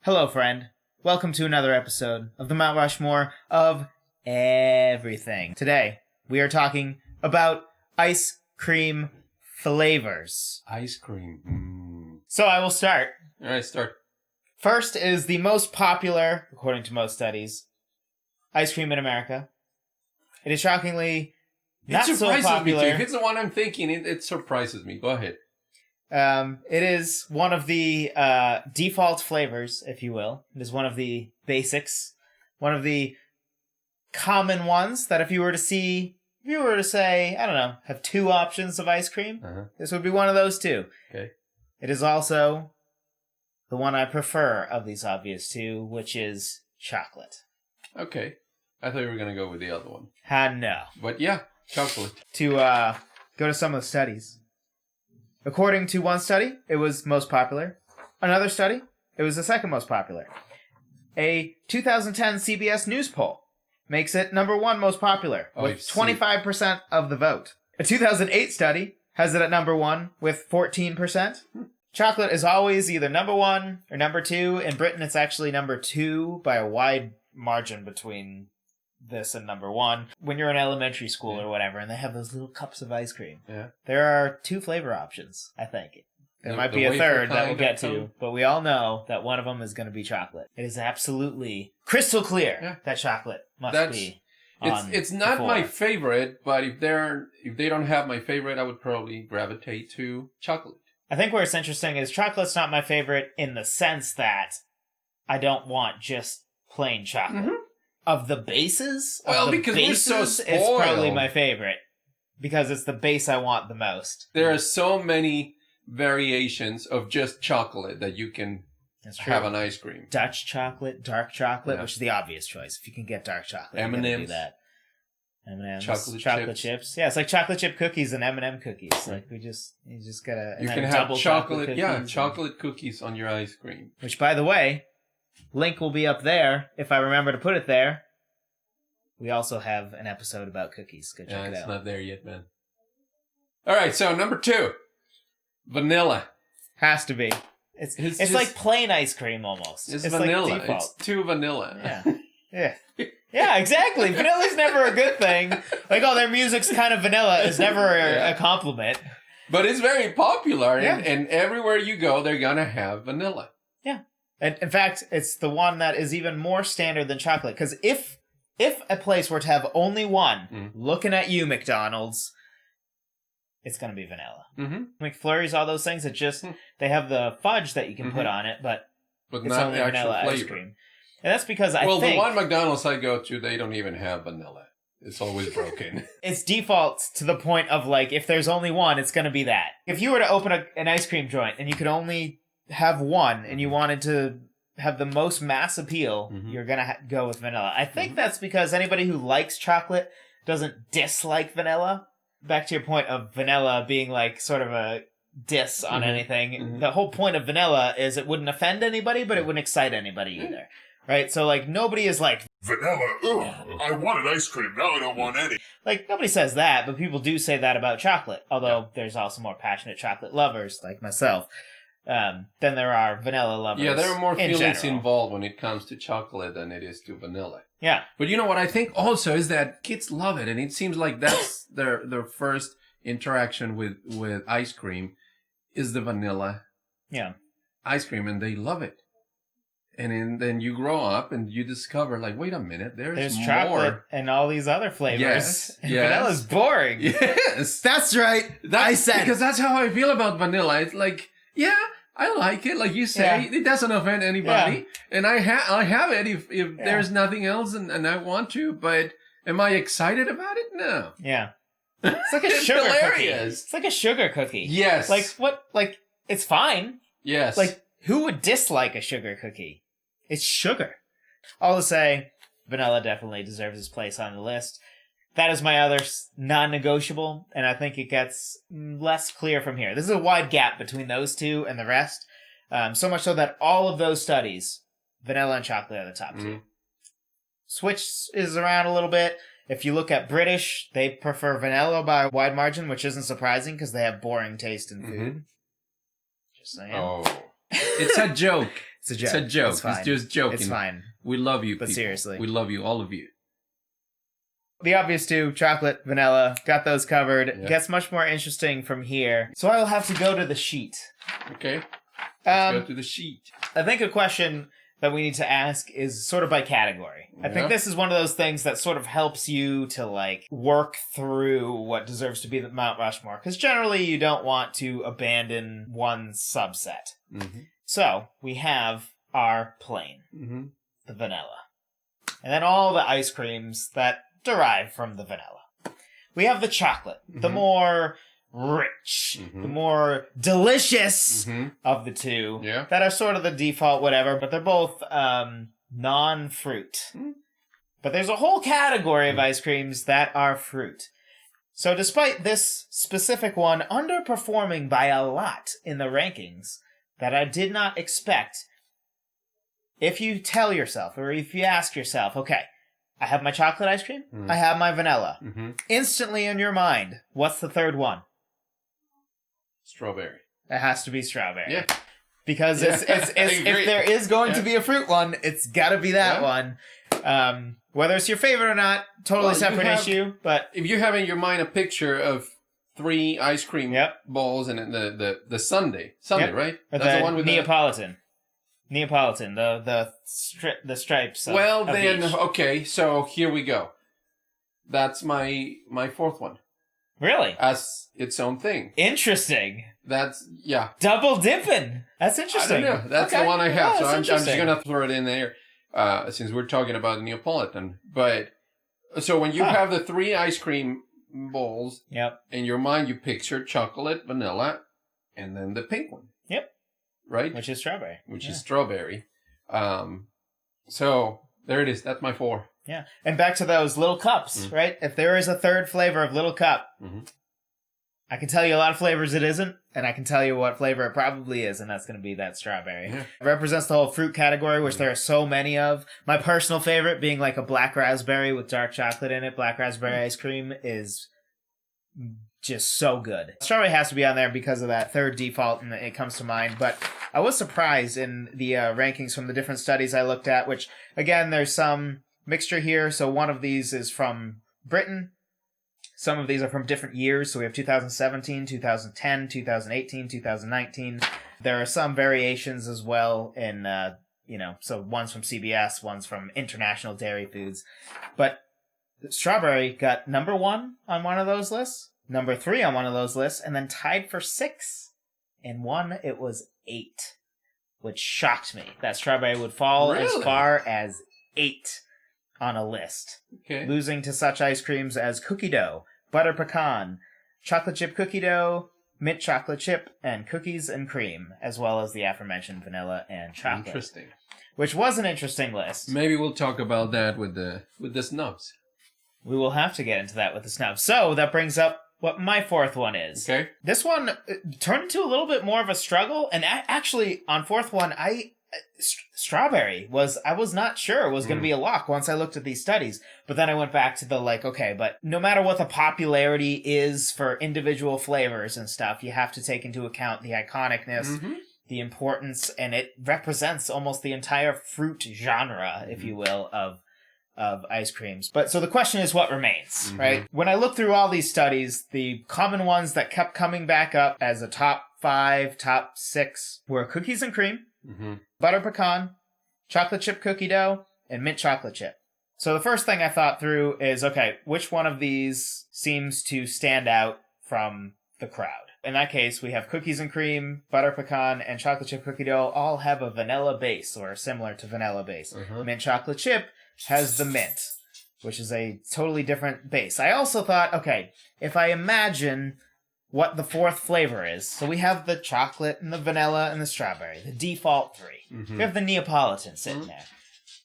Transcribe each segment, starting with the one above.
Hello, friend. Welcome to another episode of the Mount Rushmore of everything. Today, we are talking about ice cream flavors. Ice cream. So I will start. All right, start. First is the most popular, according to most studies, ice cream in America. It is shockingly not so popular. Me too. If it's the one I'm thinking, it surprises me. Go ahead. It is one of the default flavors, if you will. It is one of the basics, one of the common ones that if you were to say, I don't know, have two options of ice cream, this would be one of those two. Okay. It is also the one I prefer of these obvious two, which is chocolate. Okay. I thought you were going to go with the other one. No. But yeah, chocolate. To go to some of the studies. According to one study, it was most popular. Another study, it was the second most popular. A 2010 CBS News poll makes it number one most popular, with 25% of the vote. A 2008 study has it at number one, with 14%. Chocolate is always either number one or number two. In Britain, it's actually number two by a wide margin between this and number one. When you're in elementary school or whatever, and they have those little cups of ice cream, there are two flavor options, I think. There might be a third that we'll get to, but we all know that one of them is going to be chocolate. It is absolutely crystal clear that chocolate must be on It's not my favorite, but if they don't have my favorite, I would probably gravitate to chocolate. I think where it's interesting is chocolate's not my favorite in the sense that I don't want just plain chocolate. Mm-hmm. Of the bases, because we're so spoiled. It's probably my favorite because it's the base I want the most. There are so many variations of just chocolate that you can have an ice cream. Dutch chocolate, dark chocolate, which is the obvious choice. If you can get dark chocolate, M&Ms. do that. M&Ms, chocolate chips. Yeah, it's like chocolate chip cookies and M&M cookies. Like you just gotta. You can have chocolate chocolate cookies on your ice cream. Which, by the way, link will be up there if I remember to put it there. We also have an episode about cookies. Go check it out. It's not there yet, man. All right, so number 2, vanilla. Has to be. It's just like plain ice cream almost. It's vanilla. Like it's too vanilla. Yeah. Yeah, exactly. Vanilla's never a good thing. Like, their music's kind of vanilla is never a compliment. But it's very popular, and everywhere you go, they're gonna have vanilla. Yeah. And in fact, it's the one that is even more standard than chocolate. Because if a place were to have only one, looking at you, McDonald's, it's going to be vanilla. Mm-hmm. McFlurries, all those things, they have the fudge that you can put on it, but it's not only vanilla flavor. Ice cream. And that's because I think... Well, the one McDonald's I go to, they don't even have vanilla. It's always broken. It's default to the point of, like, if there's only one, it's going to be that. If you were to open an ice cream joint and you could only have one and you wanted to have the most mass appeal, you're going to go with vanilla. I think that's because anybody who likes chocolate doesn't dislike vanilla. Back to your point of vanilla being like sort of a diss on anything. The whole point of vanilla is it wouldn't offend anybody, but it wouldn't excite anybody either. Right? So, like, nobody is like, vanilla, ugh, I wanted ice cream, now I don't want any. Like, nobody says that, but people do say that about chocolate. Although there's also more passionate chocolate lovers, like myself. Than there are vanilla lovers. Yeah, there are more feelings general. involved when it comes to chocolate than it is to vanilla. Yeah. But you know what I think also is that kids love it, and it seems like that's their first interaction with ice cream is the vanilla ice cream, and they love it. And then you grow up and you discover, like, wait a minute, there's more. Chocolate and all these other flavors. Yes. Vanilla's boring. Yes. That's right. I said because that's how I feel about vanilla. It's like, I like it. Like you say, it doesn't offend anybody. And I have it if there's nothing else and I want to, but am I excited about it? No. Yeah. It's like a sugar cookie. It's like a sugar cookie. Yes. Like, what? Like, it's fine. Yes. Like, who would dislike a sugar cookie? It's sugar. All to say, vanilla definitely deserves its place on the list. That is my other non-negotiable, and I think it gets less clear from here. This is a wide gap between those two and the rest. So much so that all of those studies, vanilla and chocolate are the top two. Switch is around a little bit. If you look at British, they prefer vanilla by a wide margin, which isn't surprising because they have boring taste in food. Just saying. Oh. It's a joke. It's a joke. It's a joke. It's fine. He's just joking. It's fine. We love you, But people. seriously. We love you, all of you. The obvious two, chocolate, vanilla, got those covered. Yeah. Gets much more interesting from here. So I will have to go to the sheet. Okay. Let's go to the sheet. I think a question that we need to ask is sort of by category. I think this is one of those things that sort of helps you to, like, work through what deserves to be the Mount Rushmore. Because generally you don't want to abandon one subset. Mm-hmm. So, we have our plain. Mm-hmm. The vanilla. And then all the ice creams that derive from the vanilla. We have the chocolate. Mm-hmm. The more rich, the more delicious of the two that are sort of the default whatever, but they're both non-fruit. But there's a whole category of ice creams that are fruit. So despite this specific one underperforming by a lot in the rankings that I did not expect, if you tell yourself or if you ask yourself, okay, I have my chocolate ice cream, I have my vanilla, instantly in your mind, what's the third one? Strawberry. It has to be strawberry. Yeah. Because it's if there is going to be a fruit one, it's got to be that one. Whether it's your favorite or not, totally separate issue. But if you have in your mind a picture of 3 ice cream balls and the sundae, right? Or That's the one with Neapolitan. Neapolitan, the stripes. Of each. Okay, so here we go. That's my fourth one. Really? As its own thing. Interesting. That's, Double dipping. That's interesting. I don't know. That's the one I have. Yeah, so I'm just going to throw it in there since we're talking about Neapolitan. But, so when you have the 3 ice cream balls, in your mind you picture chocolate, vanilla, and then the pink one. Yep. Right? Which is strawberry. Which is strawberry. So, there it is. That's my 4. Yeah. And back to those little cups, right? If there is a third flavor of little cup, I can tell you a lot of flavors it isn't, and I can tell you what flavor it probably is, and that's going to be that strawberry. Yeah. It represents the whole fruit category, which there are so many of. My personal favorite being like a black raspberry with dark chocolate in it. Black raspberry ice cream is just so good. Strawberry has to be on there because of that third default, and it comes to mind. But I was surprised in the rankings from the different studies I looked at, which, again, there's some mixture here. So one of these is from Britain. Some of these are from different years. So we have 2017, 2010, 2018, 2019. There are some variations as well in, so one's from CBS, one's from International Dairy Foods. But strawberry got number 1 on one of those lists, number 3 on one of those lists, and then tied for 6. In one, it was 8, which shocked me that strawberry would fall as far as 8. On a list. Okay. Losing to such ice creams as cookie dough, butter pecan, chocolate chip cookie dough, mint chocolate chip, and cookies and cream, as well as the aforementioned vanilla and chocolate. Interesting. Which was an interesting list. Maybe we'll talk about that with the snubs. We will have to get into that with the snubs. So that brings up what my 4th one is. Okay. This one turned into a little bit more of a struggle, and actually on 4th one, strawberry I was not sure was going to be a lock once I looked at these studies, but then I went back to the okay, but no matter what the popularity is for individual flavors and stuff, you have to take into account the iconicness, the importance, and it represents almost the entire fruit genre, if you will, of ice creams. But so the question is what remains, right? When I looked through all these studies, the common ones that kept coming back up as a top 5, top 6 were cookies and cream, butter pecan, chocolate chip cookie dough, and mint chocolate chip. So the first thing I thought through is, okay, which one of these seems to stand out from the crowd? In that case, we have cookies and cream, butter pecan, and chocolate chip cookie dough all have a vanilla base, or similar to vanilla base. Mint chocolate chip has the mint, which is a totally different base. I also thought, okay, if I imagine what the 4th flavor is. So we have the chocolate and the vanilla and the strawberry, the default 3. We have the Neapolitan sitting there.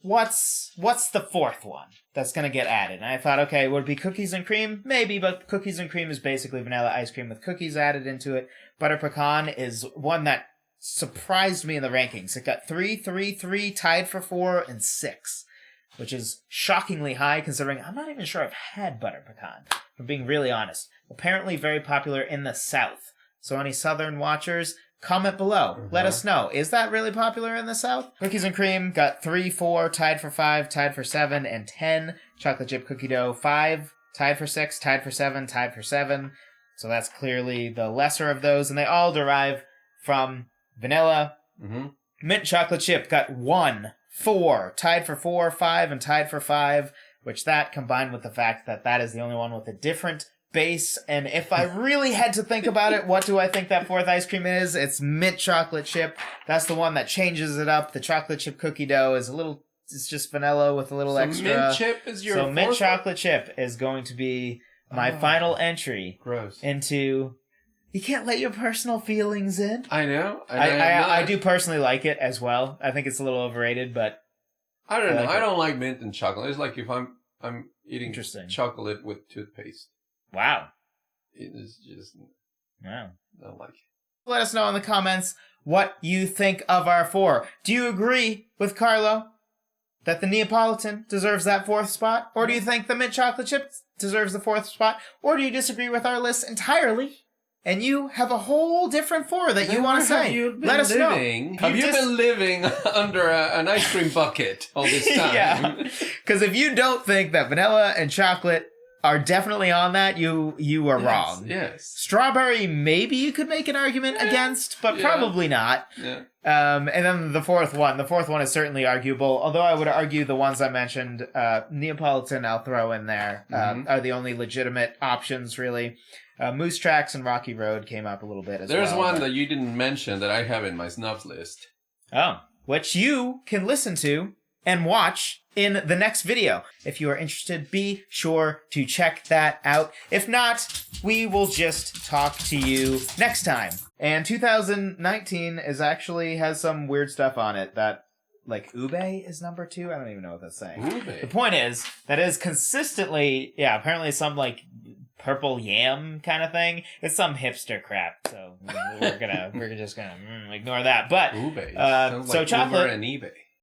What's the 4th one that's going to get added? And I thought, okay, would it be cookies and cream? Maybe, but cookies and cream is basically vanilla ice cream with cookies added into it. Butter pecan is one that surprised me in the rankings. It got 3, 3, 3, tied for 4, and 6. Which is shockingly high considering I'm not even sure I've had butter pecan, if I'm being really honest. Apparently very popular in the South. So any Southern watchers, Comment below. Let us know. Is that really popular in the South? Cookies and cream got 3, 4, tied for 5, tied for 7, and 10. Chocolate chip cookie dough 5, tied for 6, tied for 7, tied for 7. So that's clearly the lesser of those, and they all derive from vanilla. Mint chocolate chip got 1, 4, tied for 4, 5, and tied for 5, which that combined with the fact that that is the only one with a different base, and if I really had to think about it, what do I think that fourth ice cream is? It's mint chocolate chip. That's the one that changes it up. The chocolate chip cookie dough is it's just vanilla with a little extra. Mint chip is your So mint chocolate chip is going to be my final entry. Gross. Into... You can't let your personal feelings in. I know. I do personally like it as well. I think it's a little overrated, but... I don't know. I don't like mint and chocolate. It's like if I'm eating chocolate with toothpaste. Wow. It is just... Wow. I don't like it. Let us know in the comments what you think of our 4. Do you agree with Carlo that the Neapolitan deserves that 4th spot? Or do you think the mint chocolate chip deserves the 4th spot? Or do you disagree with our list entirely? And you have a whole different 4 that you want to say. Let us know. Have you been living under an ice cream bucket all this time? Yeah. Because if you don't think that vanilla and chocolate are definitely on that, you are wrong. Yes. Strawberry, maybe you could make an argument against, but probably not. Yeah. And then the 4th one. The 4th one is certainly arguable, although I would argue the ones I mentioned, Neapolitan I'll throw in there, are the only legitimate options, really. Moose Tracks and Rocky Road came up a little bit as well. There's one that you didn't mention that I have in my snubs list. Oh, which you can listen to and watch in the next video. If you are interested, be sure to check that out. If not, we will just talk to you next time. And 2019 has some weird stuff on it that, like, ube is number 2? I don't even know what that's saying. Ube. The point is, that is consistently, apparently some, like, purple yam kind of thing. It's some hipster crap, so we're just gonna ignore that. But ube. so like chocolate Uber and eBay.